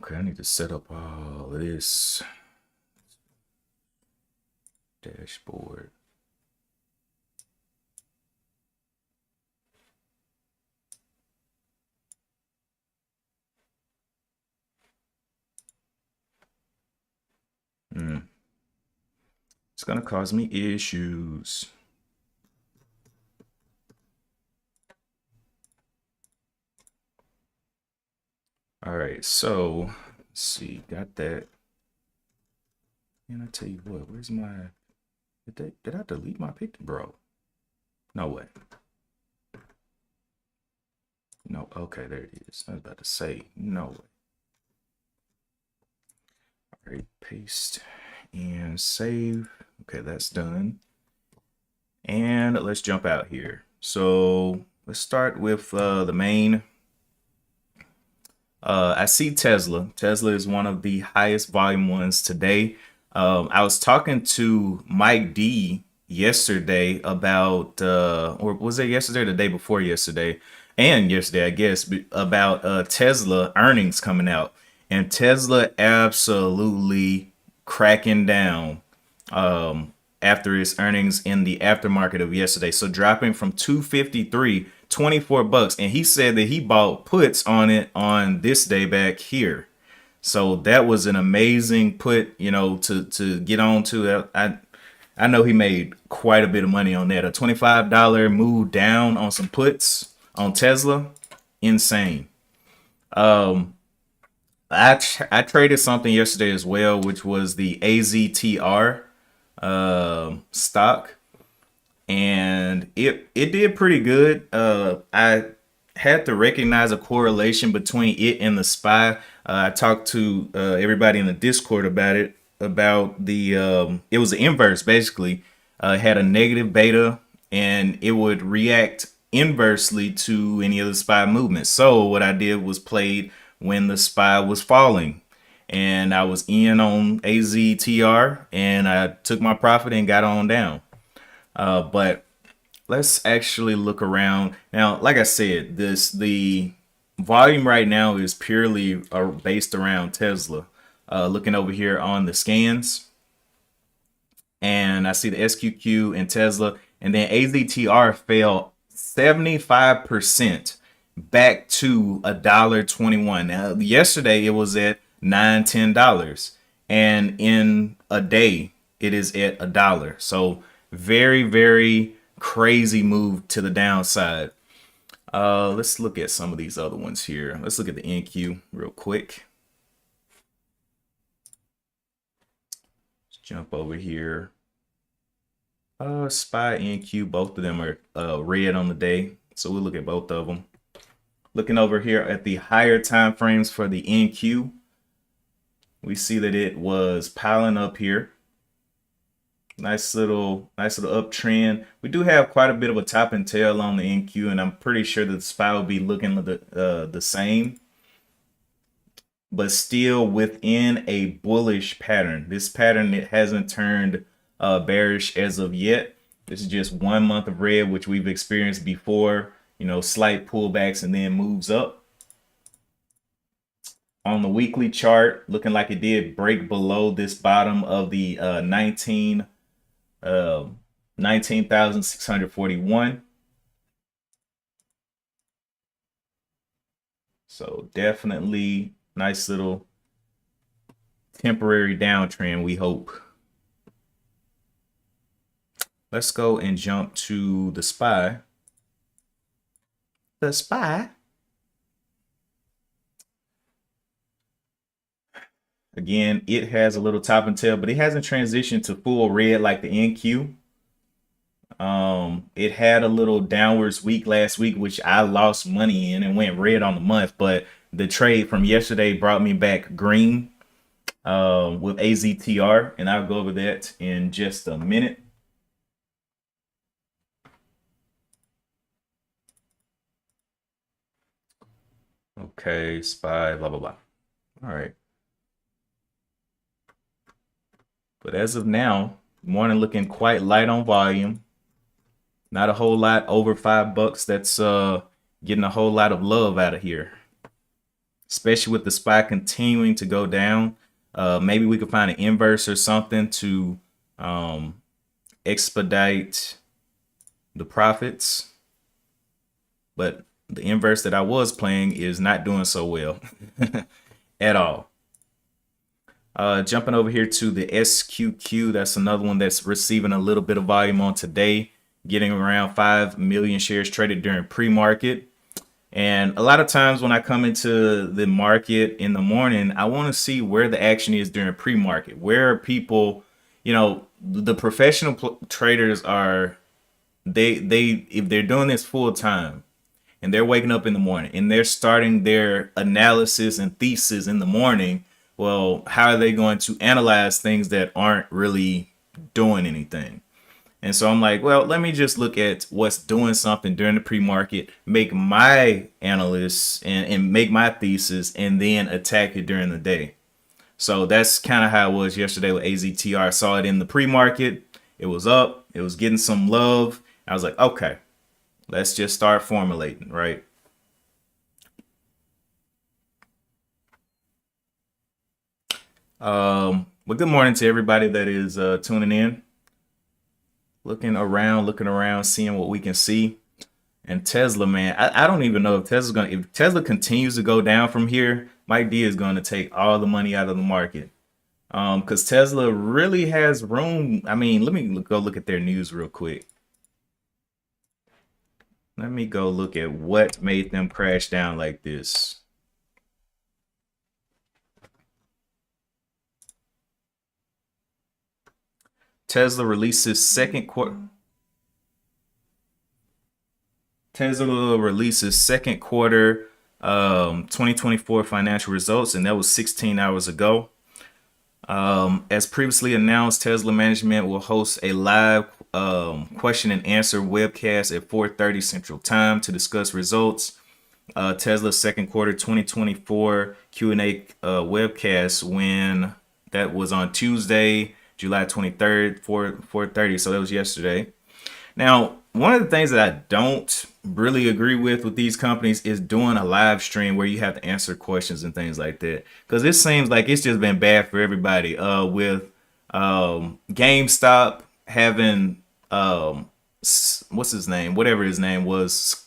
Okay, I need to set up all of this dashboard. It's gonna cause me issues. All right, so let's see, got that. And I tell you what, where's my? Did I delete my picture, bro? No way. No, okay, there it is. I was about to say no way. All right, paste and save. Okay, that's done. And let's jump out here. So let's start with the main. I see Tesla. Tesla is one of the highest volume ones today. I was talking to Mike D yesterday about, or was it yesterday or the day before yesterday? And yesterday, I guess, about Tesla earnings coming out. And Tesla absolutely cracking down after its earnings in the aftermarket of yesterday. So dropping from 253, 24 bucks. And he said that he bought puts on it on this day back here. So that was an amazing put, you know, to get on to. I know he made quite a bit of money on that. A $25 move down on some puts on Tesla, insane. I traded something yesterday as well, which was the AZTR stock, and it did pretty good. I had to recognize a correlation between it and the SPY. I talked to everybody in the Discord about it. About the it was the inverse basically. It had a negative beta, and it would react inversely to any of the SPY movements. So what I did was played when the SPY was falling, and I was in on AZTR, and I took my profit and got on down. But let's actually look around now. Like I said, the volume right now is purely based around Tesla. Looking over here on the scans, and I see the SQQ and Tesla, and then AZTR fell 75% back to $1.21. Now yesterday it was at $9-10, and in a day it is at $1. So very, very crazy move to the downside. Let's look at some of these other ones here. Let's look at the NQ real quick. Let's jump over here. SPY NQ, both of them are red on the day, so we'll look at both of them. Looking over here at the higher time frames for the NQ, we see that it was piling up here. Nice little uptrend. We do have quite a bit of a top and tail on the NQ, and I'm pretty sure that the SPY will be looking the same, but still within a bullish pattern. This pattern, it hasn't turned bearish as of yet. This is just 1 month of red, which we've experienced before. You know, slight pullbacks and then moves up. On the weekly chart, looking like it did break below this bottom of the 19,641. So definitely nice little temporary downtrend, we hope. Let's go and jump to the SPY. The SPY. Again, it has a little top and tail, but it hasn't transitioned to full red like the NQ. It had a little downwards week last week, which I lost money in and went red on the month, but the trade from yesterday brought me back green with AZTR, and I'll go over that in just a minute. Okay, SPY, blah, blah, blah. All right. But as of now, morning looking quite light on volume. Not a whole lot over $5 that's getting a whole lot of love out of here. especially with the SPY continuing to go down. Maybe we could find an inverse or something to um, expedite the profits. But the inverse that I was playing is not doing so well at all. Jumping over here to the SQQ, that's another one that's receiving a little bit of volume on today, getting around 5 million shares traded during pre-market. And a lot of times when I come into the market in the morning, I want to see where the action is during pre-market. Where are people, the professional traders are, they if they're doing this full time and they're waking up in the morning and they're starting their analysis and thesis in the morning, well, how are they going to analyze things that aren't really doing anything? And so I'm like, well, let me just look at what's doing something during the pre-market, make my analysis and make my thesis, and then attack it during the day. So that's kind of how it was yesterday with AZTR. I saw it in the pre-market. It was up. It was getting some love. I was like, okay, let's just start formulating, right? Well, good morning to everybody that is tuning in, looking around, seeing what we can see. And Tesla, man, I don't even know if Tesla continues to go down from here, Mike D is going to take all the money out of the market. Because Tesla really has room. I mean, let me go look at their news real quick. Let me go look at what made them crash down like this. Tesla releases second quarter. Tesla releases second quarter 2024 financial results, and that was 16 hours ago. As previously announced, Tesla management will host a live question and answer webcast at 4:30 Central Time to discuss results. Tesla's second quarter 2024 Q&A webcast, when that was on Tuesday, July 23rd, 4:30. So that was yesterday. Now, one of the things that I don't really agree with these companies is doing a live stream where you have to answer questions and things like that. Because it seems like it's just been bad for everybody. With GameStop having what's his name? Whatever his name was,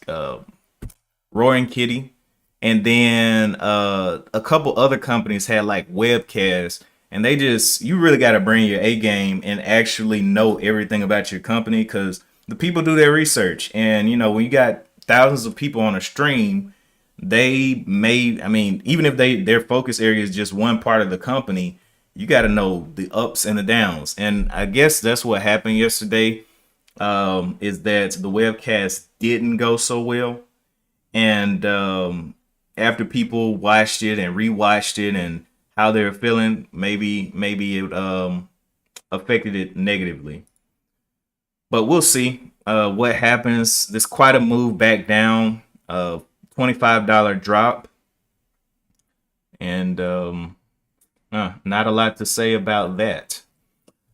Roaring Kitty, and then a couple other companies had like webcasts, and you really got to bring your A game and actually know everything about your company, because the people do their research. And when you got thousands of people on a stream, even if their focus area is just one part of the company, you got to know the ups and the downs. And I guess that's what happened yesterday, is that the webcast didn't go so well. And after people watched it and rewatched it and how they're feeling, maybe it affected it negatively. But we'll see what happens. There's quite a move back down, $25 drop, and not a lot to say about that.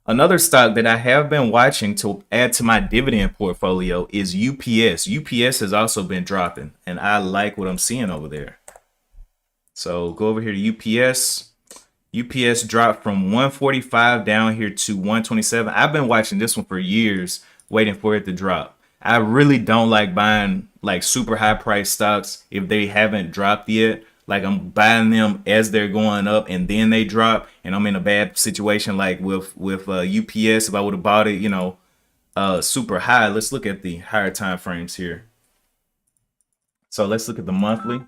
Another stock that I have been watching to add to my dividend portfolio is UPS. UPS has also been dropping, and I like what I'm seeing over there. So go over here to UPS. UPS dropped from 145 down here to 127. I've been watching this one for years, waiting for it to drop. I really don't like buying like super high price stocks if they haven't dropped yet. Like, I'm buying them as they're going up and then they drop, and I'm in a bad situation like with UPS. If I would have bought it, super high. Let's look at the higher time frames here. So let's look at the monthly.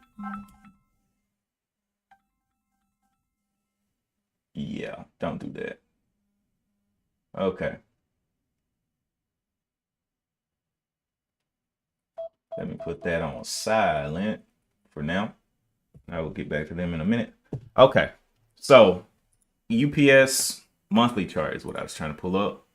Yeah, don't do that. Okay. Let me put that on silent for now. I will get back to them in a minute. Okay. So UPS monthly chart is what I was trying to pull up.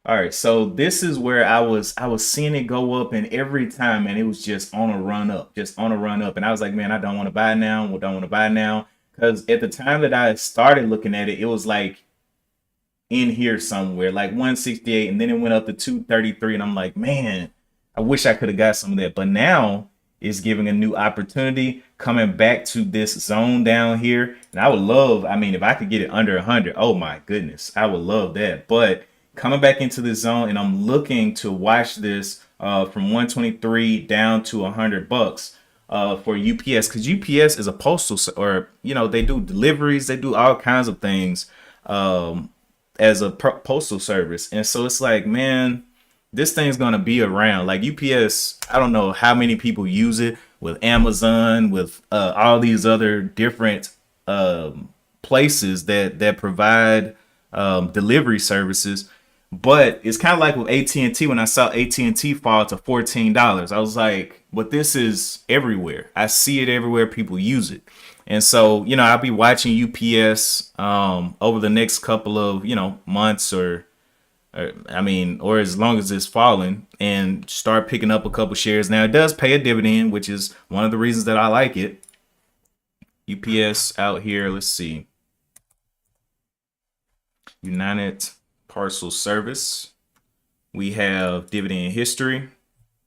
All right, so this is where I was seeing it go up, and every time, and it was just on a run up, and I was like, man, I don't want to buy now. Don't want to buy now, because at the time that I started looking at it, it was like in here somewhere, like 168, and then it went up to 233, and I'm like, man, I wish I could have got some of that. But now is giving a new opportunity, coming back to this zone down here. And I would love, I mean, if I could get it under 100, oh my goodness, I would love that. But coming back into this zone, and I'm looking to watch this from 123 down to $100 for UPS, because UPS is a postal, or they do deliveries, they do all kinds of things as a postal service, and so it's like, man, this thing's gonna be around. Like UPS, I don't know how many people use it with Amazon, with all these other different places that provide delivery services. But it's kind of like with AT&T. When I saw AT&T fall to $14, I was like, but this is everywhere. I see it everywhere. People use it. And so, I'll be watching UPS over the next couple of, months, or as long as it's falling, and start picking up a couple shares. Now, it does pay a dividend, which is one of the reasons that I like it. UPS out here, let's see. United Parcel Service. We have dividend history.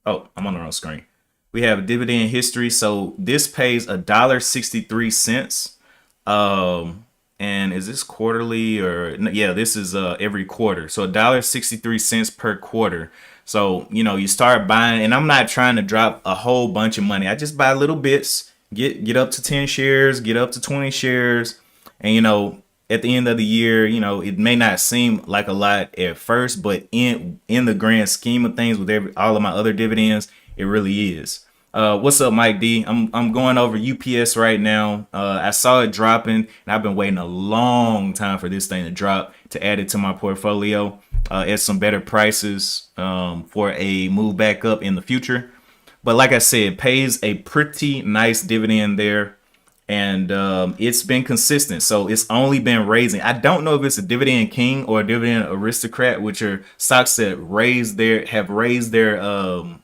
Oh, I'm on the wrong screen. We have dividend history. So this pays $1.63. And is this quarterly or yeah, this is every quarter. So $1.63 per quarter. So, you start buying, and I'm not trying to drop a whole bunch of money. I just buy little bits, get up to 10 shares, get up to 20 shares. And at the end of the year, it may not seem like a lot at first, but in the grand scheme of things, with all of my other dividends, it really is. What's up, Mike D? I'm going over UPS right now. I saw it dropping, and I've been waiting a long time for this thing to drop to add it to my portfolio at some better prices for a move back up in the future. But like I said, it pays a pretty nice dividend there, and it's been consistent. So it's only been raising. I don't know if it's a dividend king or a dividend aristocrat, which are stocks that have raised their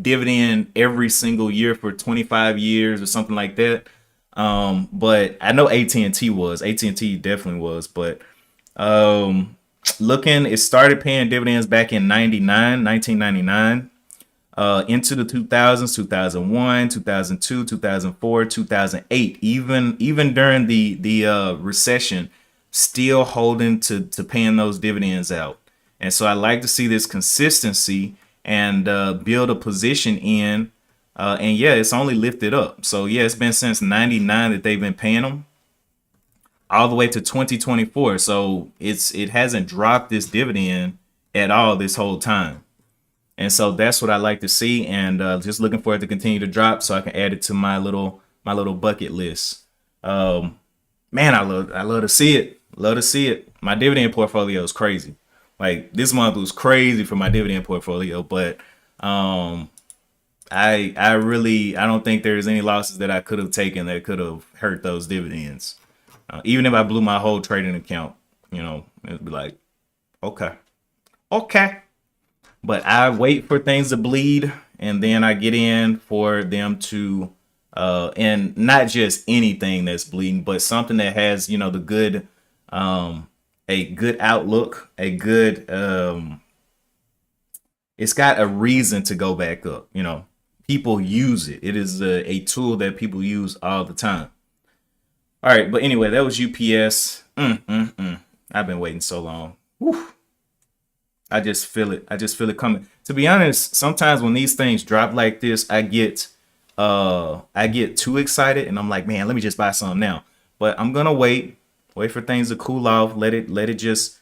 dividend every single year for 25 years or something like that. But I know AT&T definitely was, but it started paying dividends back in 1999, into the 2000s, 2001, 2002, 2004, 2008, even during the recession, still holding to paying those dividends out. And so I like to see this consistency and build a position in. And yeah, it's only lifted up. So yeah, it's been since 99 that they've been paying them, all the way to 2024. So it hasn't dropped this dividend at all this whole time. And so that's what I like to see, and just looking for it to continue to drop so I can add it to my little bucket list. Man, I love to see it. Love to see it. My dividend portfolio is crazy. Like this month was crazy for my dividend portfolio, but I don't think there's any losses that I could have taken that could have hurt those dividends. Even if I blew my whole trading account, it'd be like, okay. But I wait for things to bleed, and then I get in for them to, and not just anything that's bleeding, but something that has, the good, a good outlook, it's got a reason to go back up. People use it. It is a tool that people use all the time. All right, but anyway, that was UPS. I've been waiting so long. Whew. I just feel it. I just feel it coming. To be honest, sometimes when these things drop like this, I get too excited, and I'm like, man, let me just buy some now. But I'm gonna wait for things to cool off, let it just,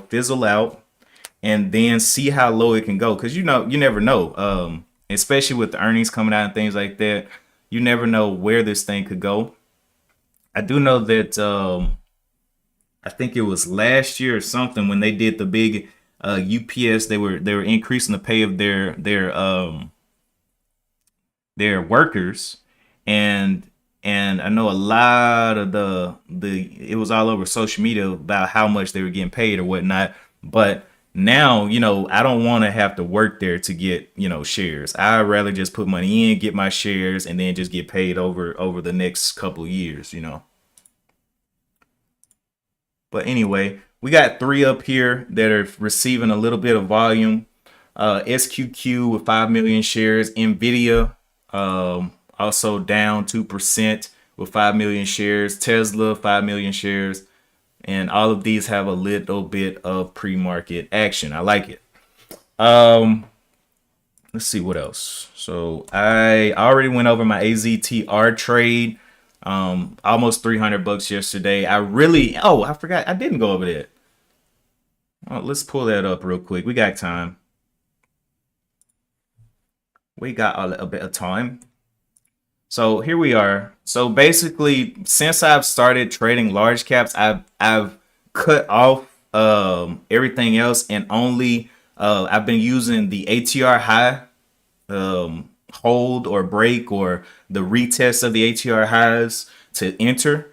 fizzle out, and then see how low it can go. Cause you never know. Especially with the earnings coming out and things like that, you never know where this thing could go. I do know that I think it was last year or something when they did the big UPS, they were increasing the pay of their workers, and I know a lot of it was all over social media about how much they were getting paid or whatnot. But now, I don't want to have to work there to get, shares. I'd rather just put money in, get my shares, and then just get paid over the next couple of years. But anyway, we got three up here that are receiving a little bit of volume. SQQ with 5 million shares. Nvidia also down 2% with 5 million shares. Tesla 5 million shares. And all of these have a little bit of pre-market action. I like it. Let's see what else. So I already went over my AZTR trade. Almost 300 bucks yesterday. I forgot I didn't go over that. Oh, let's pull that up real quick. We got time. We got a bit of time. So here we are. So basically, since I've started trading large caps, I've cut off everything else, and only I've been using the ATR high hold or break, or the retest of the ATR highs to enter.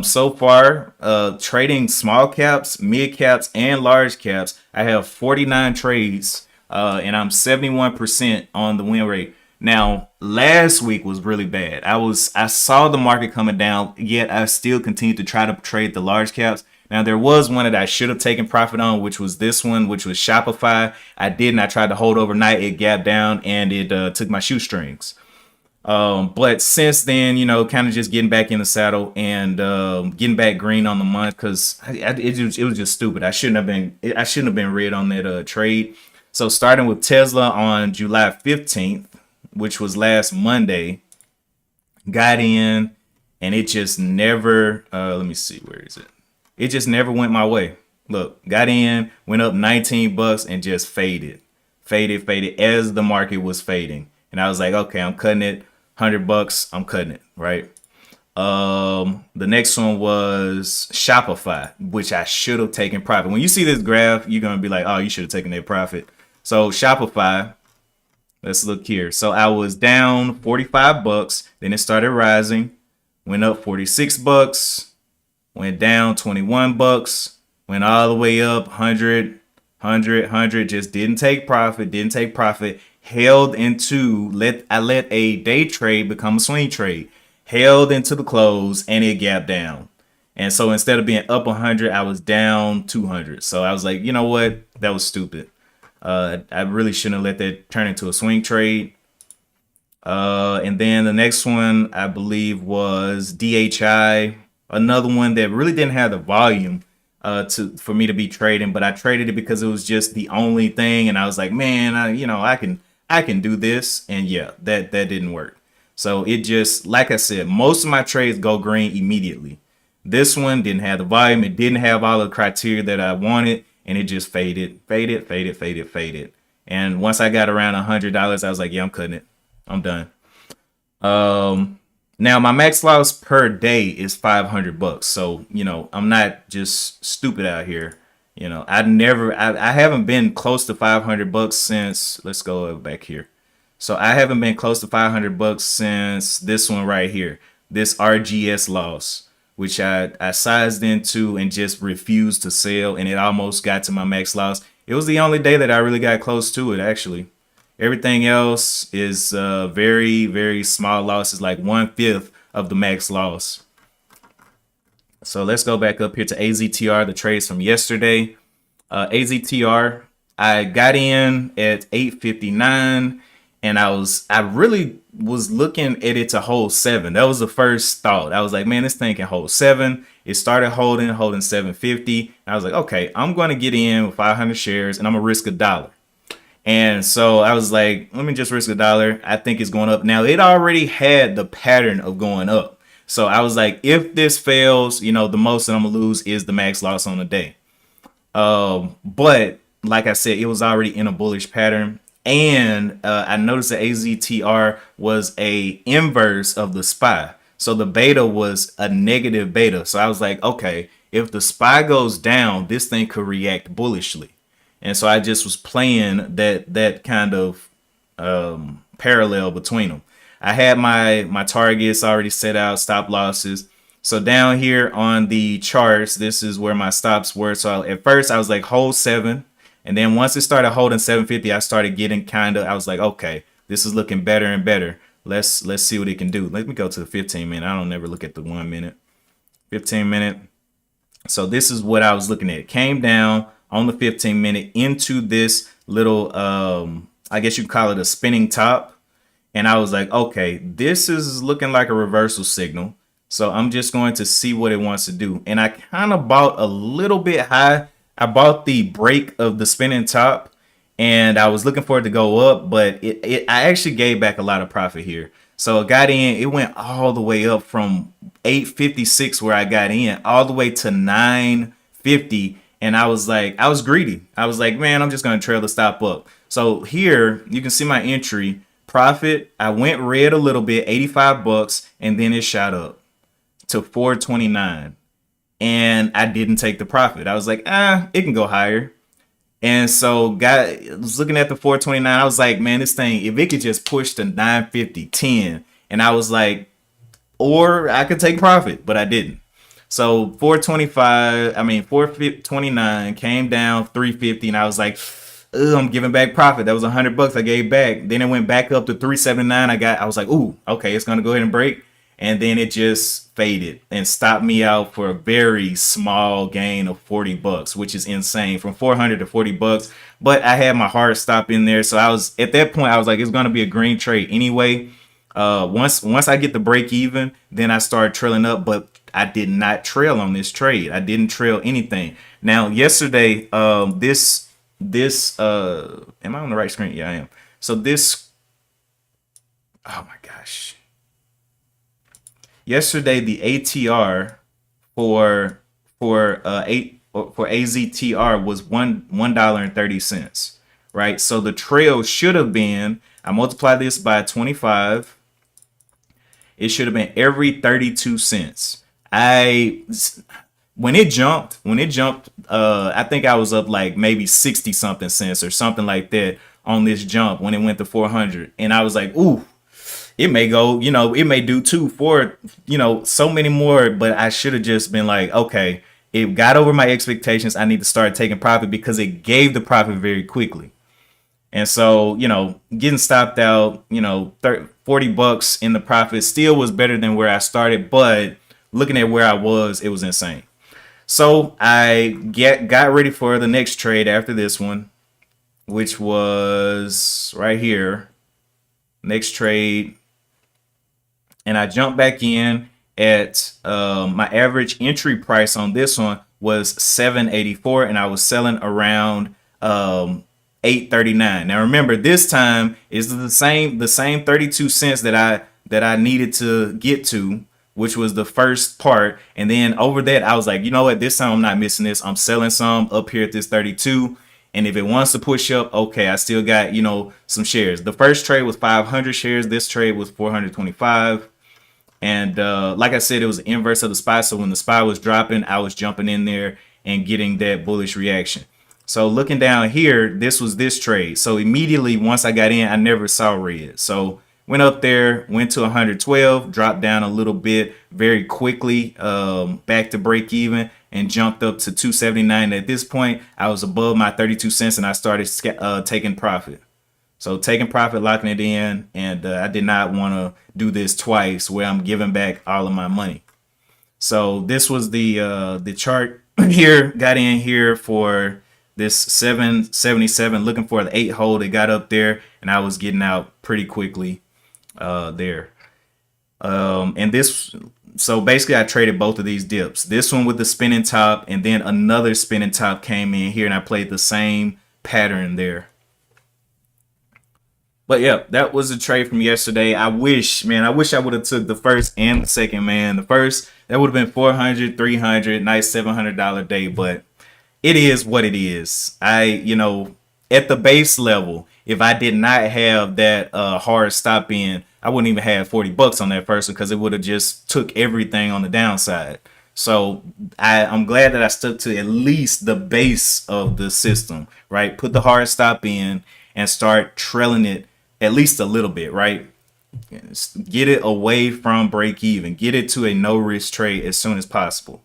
So far, trading small caps, mid caps, and large caps, I have 49 trades, and I'm 71% on the win rate. Now, last week was really bad. I saw the market coming down, yet I still continued to try to trade the large caps. Now, there was one that I should have taken profit on, which was this one, which was Shopify. I didn't. I tried to hold overnight. It gapped down, and it took my shoestrings. But since then, kind of just getting back in the saddle and getting back green on the month, because it was just stupid. I shouldn't have been red on that trade. So starting with Tesla on July 15th, which was last Monday, got in, and it just never. Let me see, where is it? It just never went my way. Look, got in, went up 19 bucks, and just faded as the market was fading. And I was like, okay, I'm cutting it. 100 bucks, I'm cutting it, right? The next one was Shopify, which I should have taken profit. When you see this graph, you're gonna be like, oh, you should have taken that profit. So Shopify, let's look here. So I was down 45 bucks, then it started rising, went up 46 bucks, went down 21 bucks, went all the way up 100, just didn't take profit, held into, I let a day trade become a swing trade, held into the close, and it gapped down. And so instead of being up 100, I was down 200. So I was like, you know what? That was stupid. I really shouldn't have let that turn into a swing trade. And then the next one, I believe, was DHI, another one that really didn't have the volume for me to be trading, but I traded it because it was just the only thing, and I was like, man, I can do this, and yeah, that didn't work. So it just, like I said, most of my trades go green immediately. This one didn't have the volume, it didn't have all the criteria that I wanted, and it just faded. And once I got around $100, I was like, yeah, I'm cutting it. I'm done. Now my max loss per day is 500 bucks. So, I'm not just stupid out here. I haven't been close to 500 bucks since, let's go back here. So I haven't been close to 500 bucks since this one right here, this RGS loss, which I sized into and just refused to sell, and it almost got to my max loss. It was the only day that I really got close to it, actually. Everything else is very, very small losses, like 1/5 of the max loss. So let's go back up here to AZTR, the trades from yesterday. AZTR, I got in at 859, and I really was looking at it to hold 7. That was the first thought. I was like, man, this thing can hold 7. It started holding 750. I was like, okay, I'm going to get in with 500 shares, and I'm gonna risk $1. And so I was like, let me just risk $1. I think it's going up. Now, it already had the pattern of going up. So I was like, if this fails, the most that I'm going to lose is the max loss on the day. But like I said, it was already in a bullish pattern. And I noticed that AZTR was a inverse of the SPY. So the beta was a negative beta. So I was like, okay, if the SPY goes down, this thing could react bullishly. And so I just was playing that kind of parallel between them. I had my targets already set out, stop losses. So down here on the charts, this is where my stops were. So at first I was like, hold 7. And then once it started holding 750, I started getting I was like, okay, this is looking better and better. Let's see what it can do. Let me go to the 15 minute. I don't never look at the 1 minute. 15 minute. So this is what I was looking at. It came down on the 15-minute into this little, I guess you call it a spinning top. And I was like, okay, this is looking like a reversal signal. So I'm just going to see what it wants to do. And I kind of bought a little bit high. I bought the break of the spinning top and I was looking for it to go up, but I actually gave back a lot of profit here. So I got in, it went all the way up from 856 where I got in all the way to 950. And I was like, I was greedy. I was like, man, I'm just going to trail the stop up. So here you can see my entry profit. I went red a little bit, 85 bucks, and then it shot up to 429. And I didn't take the profit. I was like, it can go higher. And so was looking at the 429. I was like, man, this thing, if it could just push to 950, 10. And I was like, or I could take profit, but I didn't. So 429 came down 350, and I was like, I'm giving back profit. That was $100 I gave back. Then it went back up to 379. I was like, ooh, okay, it's gonna go ahead and break. And then it just faded and stopped me out for a very small gain of $40, which is insane, from 400 to $40. But I had my hard stop in there, so I was at that point. I was like, it's gonna be a green trade anyway. Once I get the break even, then I start trailing up. But I did not trail on this trade. I didn't trail anything. Now yesterday, this am I on the right screen? Yeah, I am. So this, oh my gosh. Yesterday the ATR for AZTR was $1.30, right? So the trail should have been, I multiply this by 25, it should have been every 32 cents. When it jumped, I think I was up like maybe 60 something cents or something like that on this jump when it went to 400. And I was like, ooh, it may go, it may do 2, 4, so many more. But I should have just been like, okay, it got over my expectations. I need to start taking profit because it gave the profit very quickly. And so, getting stopped out, $40 in the profit still was better than where I started. But looking at where I was, it was insane. So I got ready for the next trade after this one, which was right here. Next trade. And I jumped back in at my average entry price on this one was $7.84, and I was selling around $8.39. Now remember, this time is the same 32 cents that I needed to get to, which was the first part. And then over that, I was like, you know what? This time I'm not missing this. I'm selling some up here at this 32. And if it wants to push up, okay, I still got, some shares. The first trade was 500 shares. This trade was 425. And like I said, it was the inverse of the SPY. So when the SPY was dropping, I was jumping in there and getting that bullish reaction. So looking down here, this was this trade. So immediately once I got in, I never saw red. So went up there, went to 112, dropped down a little bit very quickly, back to break even, and jumped up to 279. At this point, I was above my 32 cents and I started taking profit. So taking profit, locking it in, and I did not want to do this twice where I'm giving back all of my money. So this was the chart here. Got in here for this 777, looking for the 8 hold. It got up there, and I was getting out pretty quickly there. And this, so basically I traded both of these dips. This one with the spinning top, and then another spinning top came in here, and I played the same pattern there. But yeah, that was a trade from yesterday. I wish I would have took the first and the second, man. The first, that would have been 400, 300, nice $700 day, but it is what it is. At the base level, if I did not have that hard stop in, I wouldn't even have $40 on that first one because it would have just took everything on the downside. So I'm glad that I stuck to at least the base of the system, right? Put the hard stop in and start trailing it at least a little bit, right? Get it away from break even. Get it to a no risk trade as soon as possible.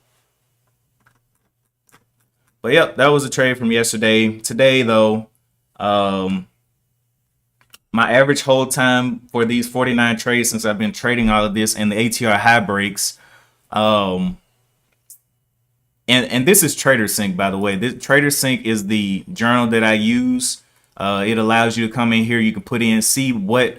But yep, that was a trade from yesterday. Today, though, my average hold time for these 49 trades since I've been trading all of this and the ATR high breaks, and this is TraderSync, by the way. This TraderSync is the journal that I use. It allows you to come in here. You can put in, see what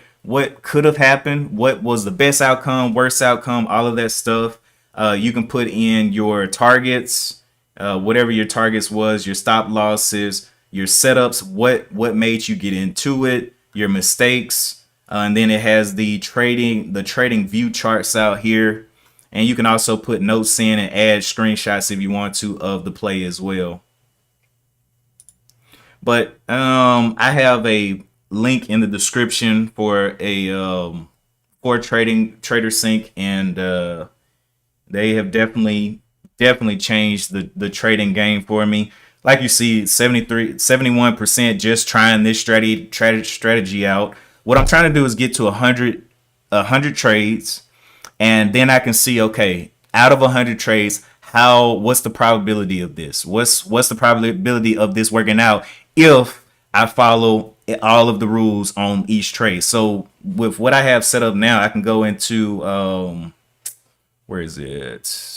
could have happened, what was the best outcome, worst outcome, all of that stuff. You can put in your targets, whatever your targets was, your stop losses, your setups, what made you get into it, your mistakes, and then it has the trading view charts out here. And you can also put notes in and add screenshots if you want to of the play as well. But I have a link in the description for a for Trader Sync, and they have definitely changed the trading game for me. Like you see, 71% just trying this strategy out. What I'm trying to do is get to 100 trades, and then I can see, okay, out of 100 trades, what's the probability of this? What's the probability of this working out if I follow all of the rules on each trade? So with what I have set up now, I can go into where is it?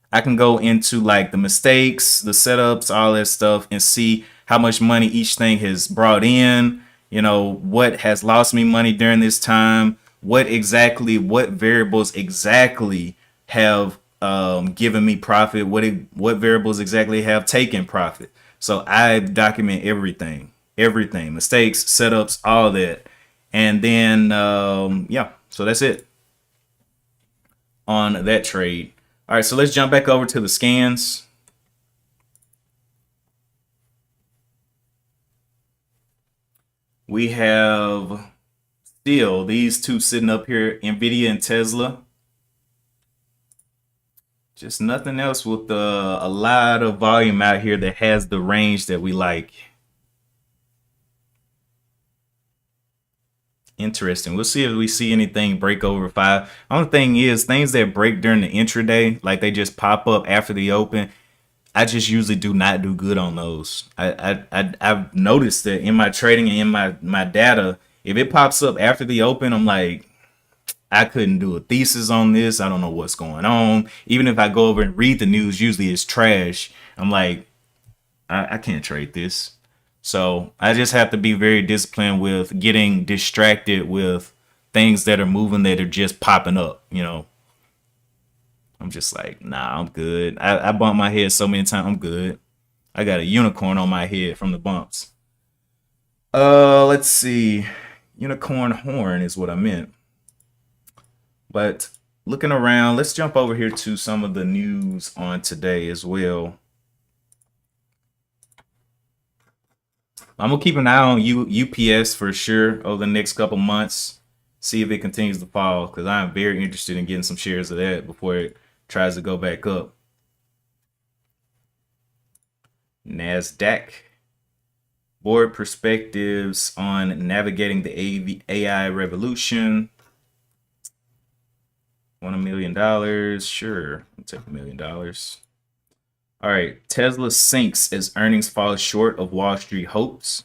I can go into like the mistakes, the setups, all that stuff, and see how much money each thing has brought in. You know, what has lost me money during this time. What variables exactly have given me profit. What variables exactly have taken profit. So I document everything, mistakes, setups, all that. And then, yeah, so that's it on that trade. All right, so let's jump back over to the scans. We have still these two sitting up here, Nvidia and Tesla. Just nothing else with a lot of volume out here that has the range that we like. Interesting. We'll see if we see anything break over 5. Only thing is, things that break during the intraday, like they just pop up after the open, I just usually do not do good on those. I've noticed that in my trading and in my data, if it pops up after the open, I'm like, I couldn't do a thesis on this. I don't know what's going on. Even if I go over and read the news, usually it's trash. I'm like, I can't trade this. So I just have to be very disciplined with getting distracted with things that are moving that are just popping up. I'm just like, nah, I'm good. I bumped my head so many times. I'm good. I got a unicorn on my head from the bumps. Let's see. Unicorn horn is what I meant. But looking around, let's jump over here to some of the news on today as well. I'm gonna keep an eye on UPS for sure over the next couple months. See if it continues to fall, because I'm very interested in getting some shares of that before it tries to go back up. NASDAQ. Board perspectives on navigating the AI revolution. Want $1 million? Sure, I'll take $1 million. All right, Tesla sinks as earnings fall short of Wall Street hopes.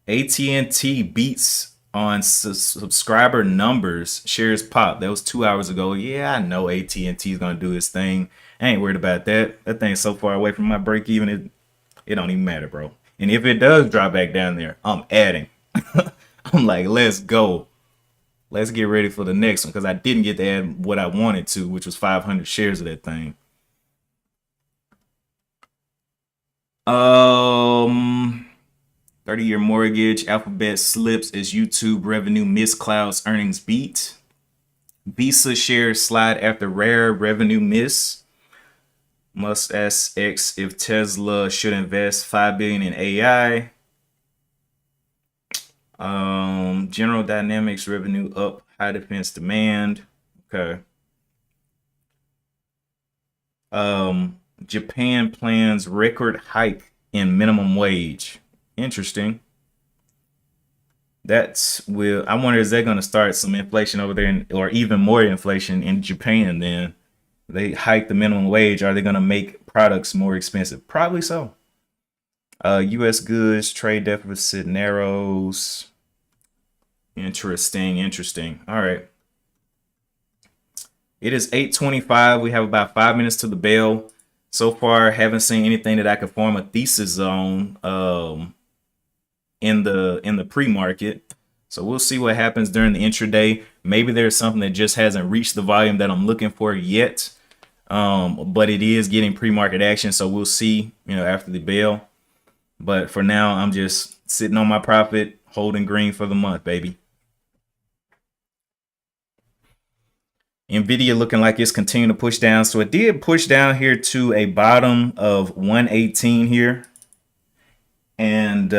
AT&T beats on subscriber numbers. Shares pop. That was 2 hours ago. Yeah, I know AT&T is gonna do its thing. I ain't worried about that. That thing's so far away from my break even. It don't even matter, bro. And if it does drop back down there, I'm adding. I'm like, let's go. Let's get ready for the next one, because I didn't get to add what I wanted to, which was 500 shares of that thing. 30-year mortgage. Alphabet slips as YouTube revenue miss clouds earnings beat. Visa shares slide after rare revenue miss. Musk asks X if Tesla should invest $5 billion in AI. General Dynamics revenue up, high defense demand. Okay. Japan plans record hike in minimum wage. Interesting. I wonder, is that going to start some inflation over there, or even more inflation in Japan? Then they hike the minimum wage. Are they going to make products more expensive? Probably so. U.S. goods trade deficit narrows. Interesting. All right. It is 8:25. We have about 5 minutes to the bell. So far, haven't seen anything that I could form a thesis on in the pre-market. So we'll see what happens during the intraday. Maybe there's something that just hasn't reached the volume that I'm looking for yet. But it is getting pre-market action, so we'll see, after the bell. But for now, I'm just sitting on my profit, holding green for the month, baby. Nvidia looking like it's continuing to push down. So it did push down here to a bottom of 118 here. And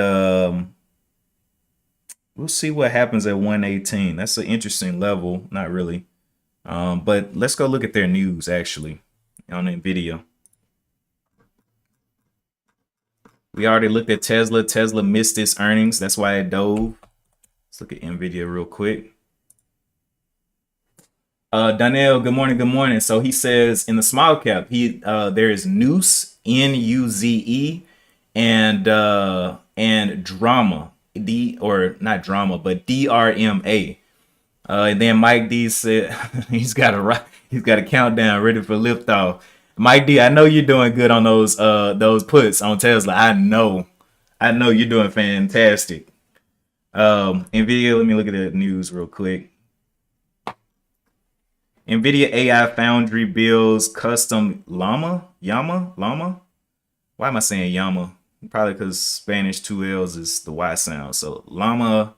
we'll see what happens at 118. That's an interesting level. Not really. But let's go look at their news, actually, on Nvidia. We already looked at Tesla. Tesla missed its earnings. That's why it dove. Let's look at Nvidia real quick. Daniel, good morning, good morning. So he says in the small cap, there is Nuze, Nuze, and drama, not drama, but DRMA. And then Mike D said he's got a countdown ready for liftoff. Mike D, I know you're doing good on those puts on Tesla. I know you're doing fantastic. Nvidia, let me look at the news real quick. Nvidia AI Foundry builds custom Llama. Why am I saying Llama? Probably because Spanish 2 L's is the Y sound. So Llama,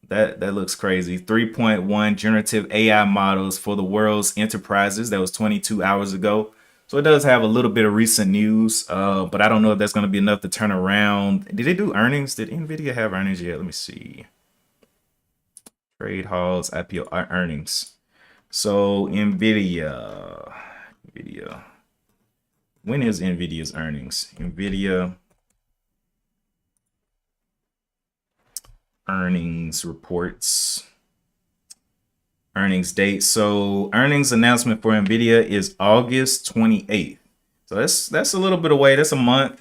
that looks crazy. 3.1 generative AI models for the world's enterprises. That was 22 hours ago. So it does have a little bit of recent news, but I don't know if that's going to be enough to turn around. Did they do earnings? Did Nvidia have earnings yet? Let me see. Trade halls, IPO earnings. So Nvidia. When is Nvidia's earnings? Nvidia earnings reports. Earnings date. So earnings announcement for Nvidia is August 28th. So that's a little bit away. That's a month.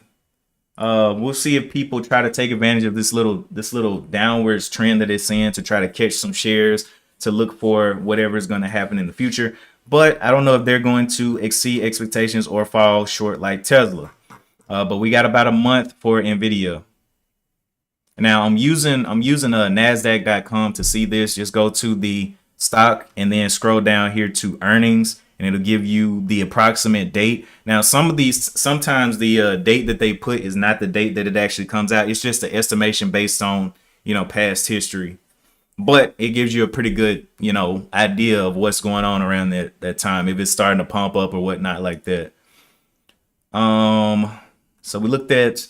We'll see if people try to take advantage of this little downwards trend that it's in to try to catch some shares to look for whatever is going to happen in the future. But I don't know if they're going to exceed expectations or fall short like Tesla. But we got about a month for Nvidia. Now I'm using Nasdaq.com to see this. Just go to the stock and then scroll down here to earnings, and it'll give you the approximate date. Now sometimes the date that they put is not the date that it actually comes out. It's just an estimation based on past history. But it gives you a pretty good, idea of what's going on around that time, if it's starting to pump up or whatnot like that. So we looked at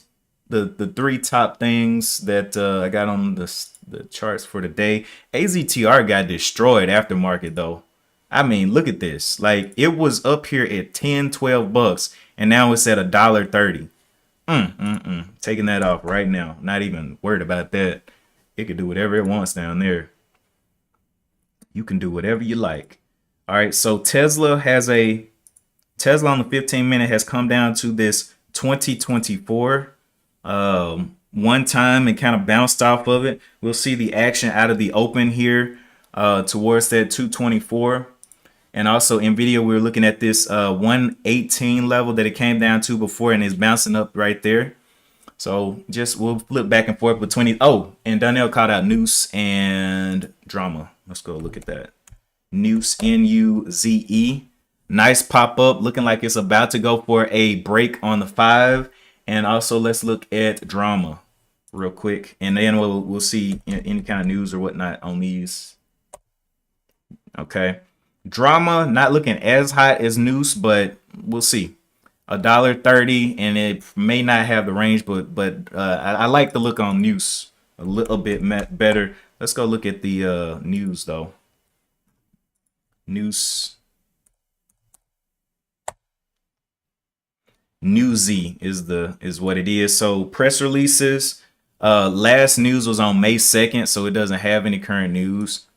the three top things that I got on the charts for today. AZTR got destroyed after market though. I mean, look at this. Like, it was up here at 10, 12 bucks, and now it's at $1.30. Taking that off right now. Not even worried about that. It could do whatever it wants down there. You can do whatever you like. All right, so Tesla on the 15-minute has come down to this 2024 one time and kind of bounced off of it. We'll see the action out of the open here towards that 224. And also Nvidia, we're looking at this 118 level that it came down to before, and it's bouncing up right there. So we'll flip back and forth between and Donnell called out Nuze and drama. Let's go look at that. Nuze, Nuze. Nice pop up, looking like it's about to go for a break on the 5. And also let's look at drama real quick, and then we'll see any kind of news or whatnot on these. Okay, drama not looking as hot as Nuze, but we'll see. $1.30, and it may not have the range, but I like the look on Nuze a little bit better. Let's go look at the news though. Nuze is what it is. So press releases. Last news was on May 2nd, so it doesn't have any current news.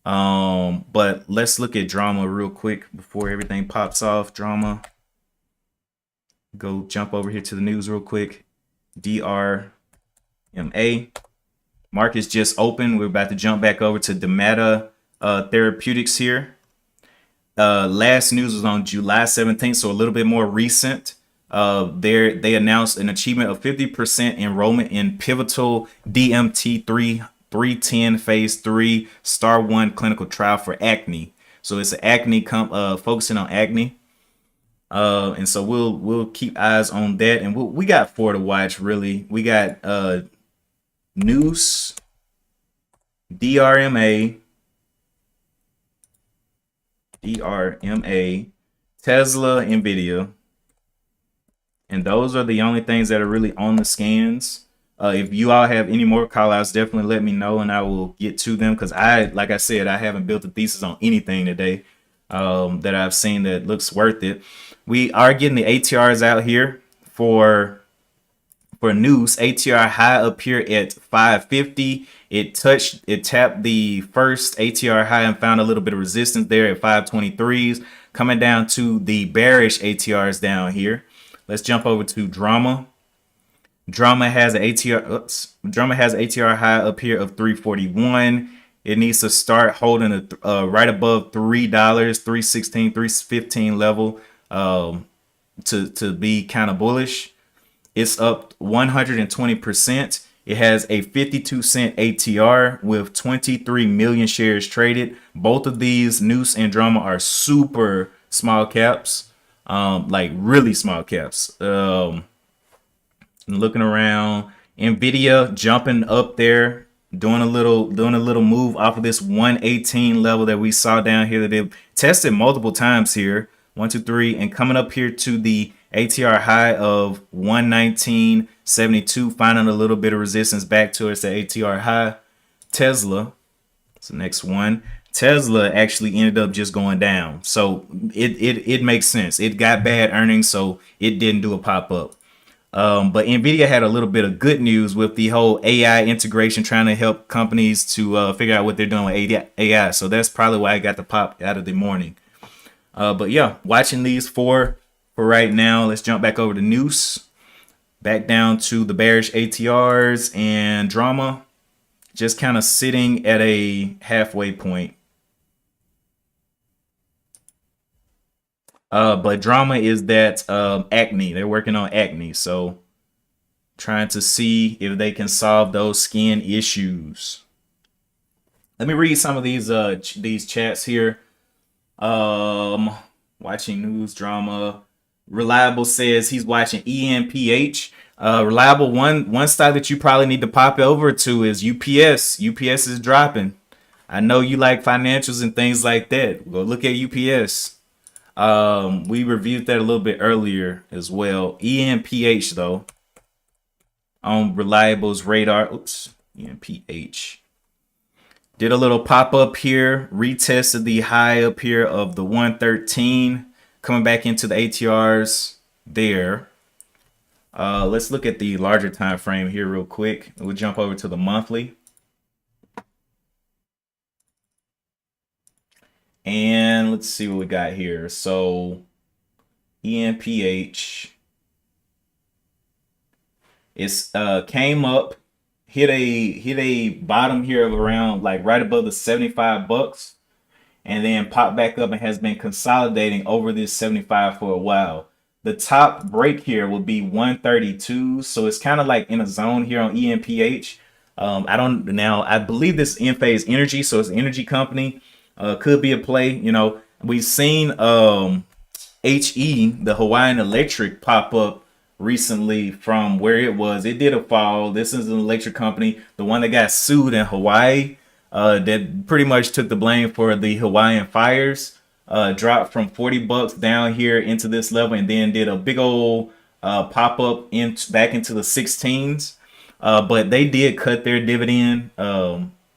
But let's look at drama real quick before everything pops off. Drama. Go jump over here to the news real quick. DRMA. Market's just open. We're about to jump back over to Demata Therapeutics here. Last news was on July 17th, so a little bit more recent. They announced an achievement of 50% enrollment in pivotal DMT 310 phase 3 star 1 clinical trial for acne. So it's an focusing on acne. And so we'll keep eyes on that, and we got four to watch. Really, we got Noose, DRMA, Tesla, Nvidia, and those are the only things that are really on the scans. If you all have any more call outs, definitely let me know and I will get to them, because like I said, I haven't built a thesis on anything today that I've seen that looks worth it. We are getting the ATRs out here for Noose. ATR high up here at 550. It tapped the first ATR high and found a little bit of resistance there at 523s. Coming down to the bearish ATRs down here. Let's jump over to Drama. Drama has an ATR high up here of 341. It needs to start holding right above $3, 316, 315 level to be kind of bullish. It's up 120%. It has a 52-cent ATR with 23 million shares traded. Both of these, Noose and Drama, are super small caps, like really small caps. Looking around, Nvidia jumping up there, doing a little move off of this 118 level that we saw down here that they've tested multiple times here. 1, 2, 3, and coming up here to the ATR high of 119.72, finding a little bit of resistance back towards the ATR high. Tesla, it's the next one. Tesla actually ended up just going down, so it makes sense. It got bad earnings, so it didn't do a pop up. But Nvidia had a little bit of good news with the whole AI integration, trying to help companies to figure out what they're doing with AI. So that's probably why I got the pop out of the morning. But yeah, watching these four for right now. Let's jump back over to Noose, back down to the bearish ATRs, and Drama just kind of sitting at a halfway point. But Drama is that acne. They're working on acne, so trying to see if they can solve those skin issues. Let me read some of these chats here. Watching News, Drama. Reliable says he's watching EMPH. Reliable, one stock that you probably need to pop over to is UPS. UPS is dropping. I know you like financials and things like that. Go look at UPS. We reviewed that a little bit earlier as well. EMPH though, on Reliable's radar. Oops, EMPH. Did a little pop up here, retested the high up here of the 113, coming back into the ATRs there. Let's look at the larger time frame here real quick. We'll jump over to the monthly. And let's see what we got here. So EMPH, it's came up, hit a bottom here of around like right above the $75, and then popped back up and has been consolidating over this 75 for a while. The top break here will be 132, so it's kind of like in a zone here on EMPH. I believe this Enphase Energy, so it's an energy company. Could be a play. You know, we've seen HE, the Hawaiian Electric, pop up recently from where it was. It did a fall. This is an electric company, the one that got sued in Hawaii, that pretty much took the blame for the Hawaiian fires. Dropped from $40 down here into this level, and then did a big old pop up back into the 16s. But they did cut their dividend.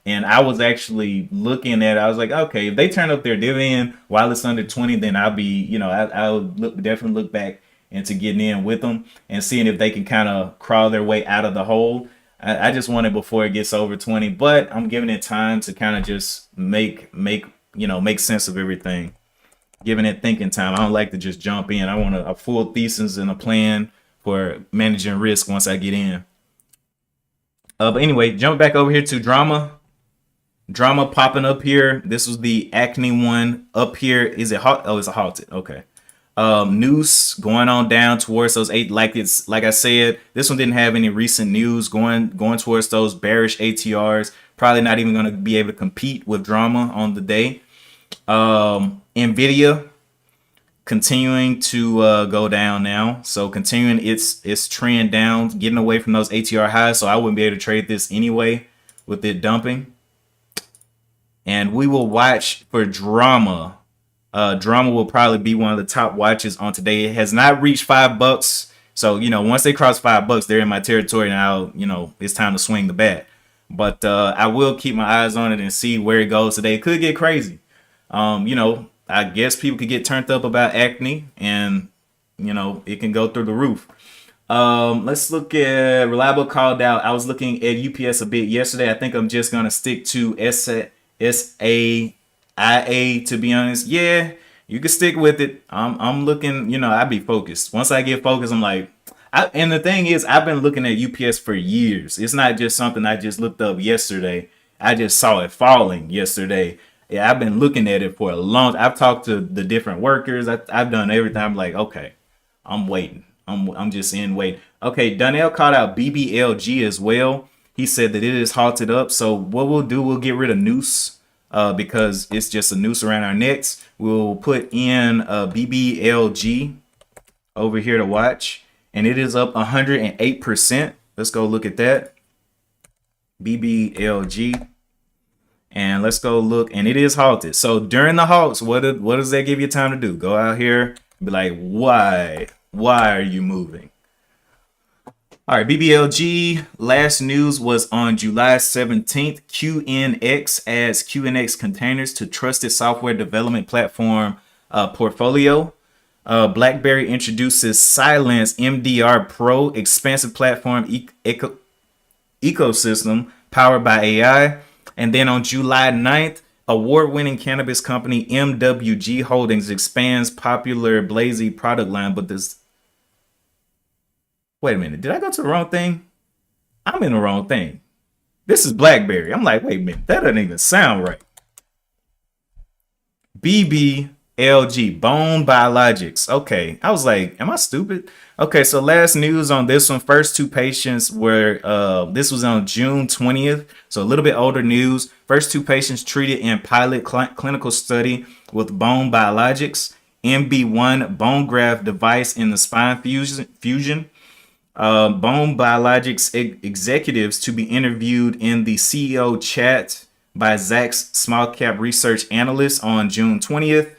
And I was actually looking at it. I was like, okay, if they turn up their dividend while it's under 20, then I'll be, you know, I'll definitely look back into getting in with them and seeing if they can kind of crawl their way out of the hole. I just want it before it gets over 20, but I'm giving it time to kind of just make sense of everything. Giving it thinking time. I don't like to just jump in. I want a full thesis and a plan for managing risk once I get in. But anyway, jump back over here to Drama. Drama popping up here. This was the acne one up here. Is it hot? Oh, it's a halted. Okay. Noose going on down towards those eight. Like I said, this one didn't have any recent news going towards those bearish ATRs. Probably not even going to be able to compete with drama on the day. Nvidia continuing to go down now, so continuing its trend down, getting away from those ATR highs. So I wouldn't be able to trade this anyway with it dumping. And we will watch for drama. Drama will probably be one of the top watches on today. It has not reached $5, so once they cross $5, they're in my territory now. It's time to swing the bat. But I will keep my eyes on it and see where it goes today. It could get crazy. I guess people could get turned up about acne, and it can go through the roof. Let's look at reliable called out. I was looking at UPS a bit yesterday. I think I'm just gonna stick to SAIA, to be honest. Yeah, you can stick with it. I'm looking. I be focused. Once I get focused, I'm like. And the thing is, I've been looking at UPS for years. It's not just something I just looked up yesterday. I just saw it falling yesterday. Yeah, I've been looking at it for a long. I've talked to the different workers. I've done everything. I'm like, okay, I'm waiting. I'm just in wait. Okay, Donnell called out BBLG as well. He said that it is halted up. So what we'll do, we'll get rid of noose because it's just a noose around our necks. We'll put in BBLG over here to watch. And it is up 108%. Let's go look at that. BBLG. And let's go look. And it is halted. So during the halts, what does that give you time to do? Go out here and be like, why? Why are you moving? All right, BBLG. Last news was on July 17th. QNX adds QNX containers to trusted software development platform portfolio. BlackBerry introduces Silence MDR Pro expansive platform ecosystem powered by AI. And then on July 9th, award-winning cannabis company MWG Holdings expands popular Blazy product line. But this... Wait a minute. Did I go to the wrong thing? I'm in the wrong thing. This is BlackBerry. I'm like, wait a minute. That doesn't even sound right. BBLG, Bone Biologics. Okay, I was like, am I stupid? Okay, so last news on this one. First two patients were, this was on June 20th, so a little bit older news. First two patients treated in pilot clinical study with Bone Biologics, MB1 bone graft device in the spine fusion. Bone Biologics executives to be interviewed in the CEO chat by Zacks small cap research analyst on June 20th.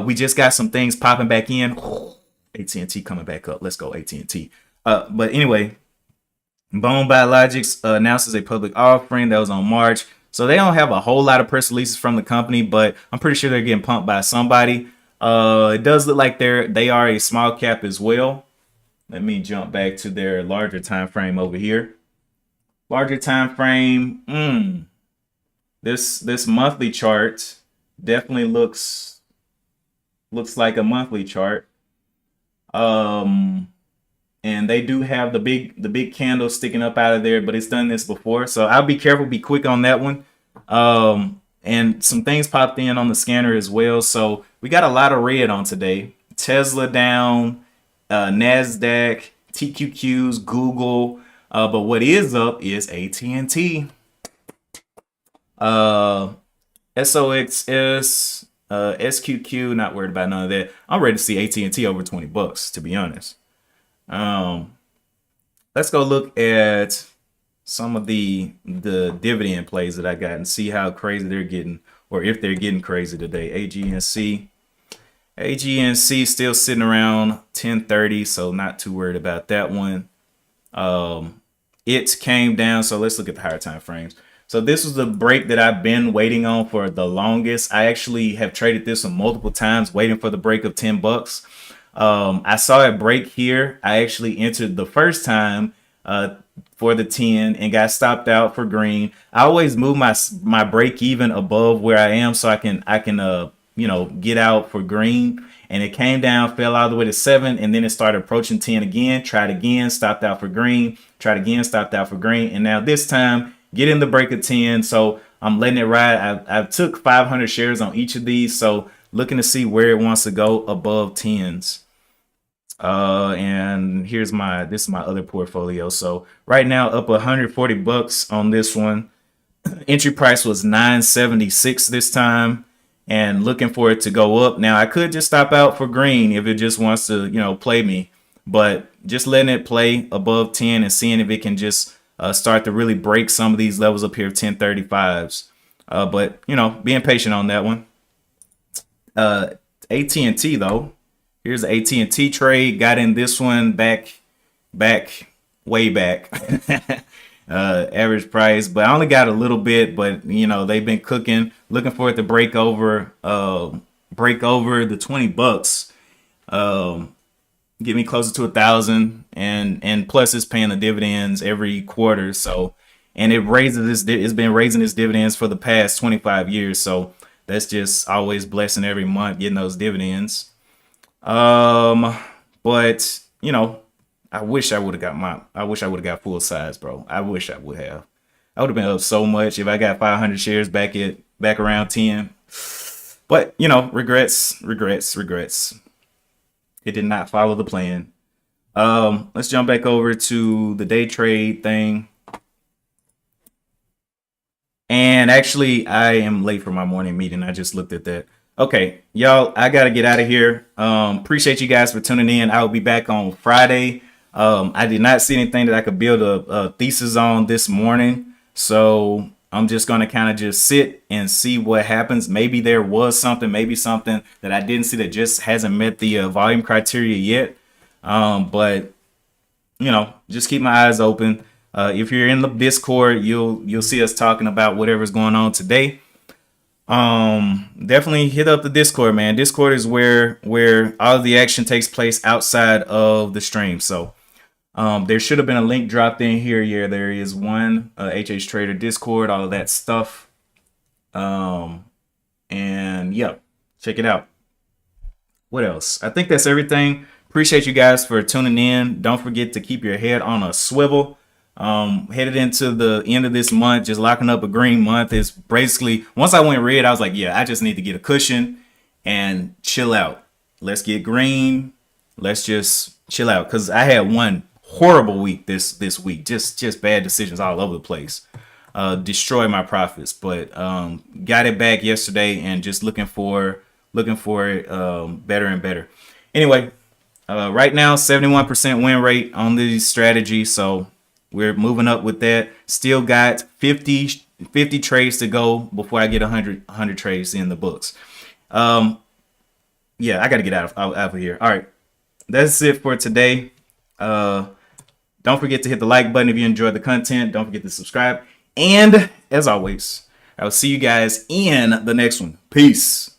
We just got some things popping back in. AT&T coming back up. Let's go AT&T. But anyway, Bone Biologics announces a public offering. That was on March. So they don't have a whole lot of press releases from the company, but I'm pretty sure they're getting pumped by somebody. It does look like they are a small cap as well. Let me jump back to their larger time frame over here. Larger time frame. This monthly chart definitely looks like a monthly chart. And they do have the big candle sticking up out of there, but it's done this before, so I'll be careful, be quick on that one. And some things popped in on the scanner as well, so we got a lot of red on today. Tesla down, NASDAQ, TQQs, Google, but what is up is AT&T, SOXS, SQQ. Not worried about none of that. I'm ready to see AT&T over $20, to be honest. Let's go look at some of the dividend plays that I got and see how crazy they're getting, or if they're getting crazy today. AGNC still sitting around 1030, so not too worried about that one. It came down, so let's look at the higher time frames. So this was the break that I've been waiting on for the longest. I actually have traded this one multiple times, waiting for the break of $10. I saw it break here. I actually entered the first time for the 10 and got stopped out for green. I always move my break even above where I am so I can get out for green. And it came down, fell all the way to 7, and then it started approaching 10 again. Tried again, stopped out for green. Tried again, stopped out for green. And now this time, get in the break of 10. So I'm letting it ride. I took 500 shares on each of these. So looking to see where it wants to go above 10s. And this is my other portfolio. So right now up 140 bucks on this one. Entry price was 976 this time, and looking for it to go up. Now I could just stop out for green if it just wants to, play me, but just letting it play above 10 and seeing if it can just start to really break some of these levels up here of 1035s. But being patient on that one. AT&T though, here's the AT&T trade. Got in this one way back. Average price, but I only got a little bit, but they've been cooking, looking for it to break over the 20 bucks, get me closer to 1,000, and plus it's paying the dividends every quarter. So, and it's been raising its dividends for the past 25 years. So that's just always blessing every month, getting those dividends. But I wish I would have got full size, bro. I wish I would have. I would have been up so much if I got 500 shares back around 10. But, regrets. It did not follow the plan. Let's jump back over to the day trade thing. And actually, I am late for my morning meeting. I just looked at that. Okay, y'all, I got to get out of here. Appreciate you guys for tuning in. I will be back on Friday. I did not see anything that I could build a thesis on this morning. So I'm just going to kind of just sit and see what happens. Maybe there was maybe something that I didn't see that just hasn't met the volume criteria yet. But just keep my eyes open. If you're in the Discord, you'll see us talking about whatever's going on today. Definitely hit up the Discord, man. Discord is where all of the action takes place outside of the stream. So there should have been a link dropped in here. Yeah, there is one. HH Trader Discord, all of that stuff. And yeah, check it out. What else? I think that's everything. Appreciate you guys for tuning in. Don't forget to keep your head on a swivel. Headed into the end of this month, just locking up a green month. Is basically, once I went red, I was like, yeah, I just need to get a cushion and chill out. Let's get green. Let's just chill out. Cause I had one horrible week this week. Just bad decisions all over the place. Destroy my profits, but got it back yesterday and just looking for it better and better. Anyway, right now 71% win rate on this strategy, so we're moving up with that. Still got 50 trades to go before I get 100 trades in the books. Yeah, I got to get out of here. All right, that's it for today. Don't forget to hit the like button if you enjoyed the content. Don't forget to subscribe. And as always, I will see you guys in the next one. Peace.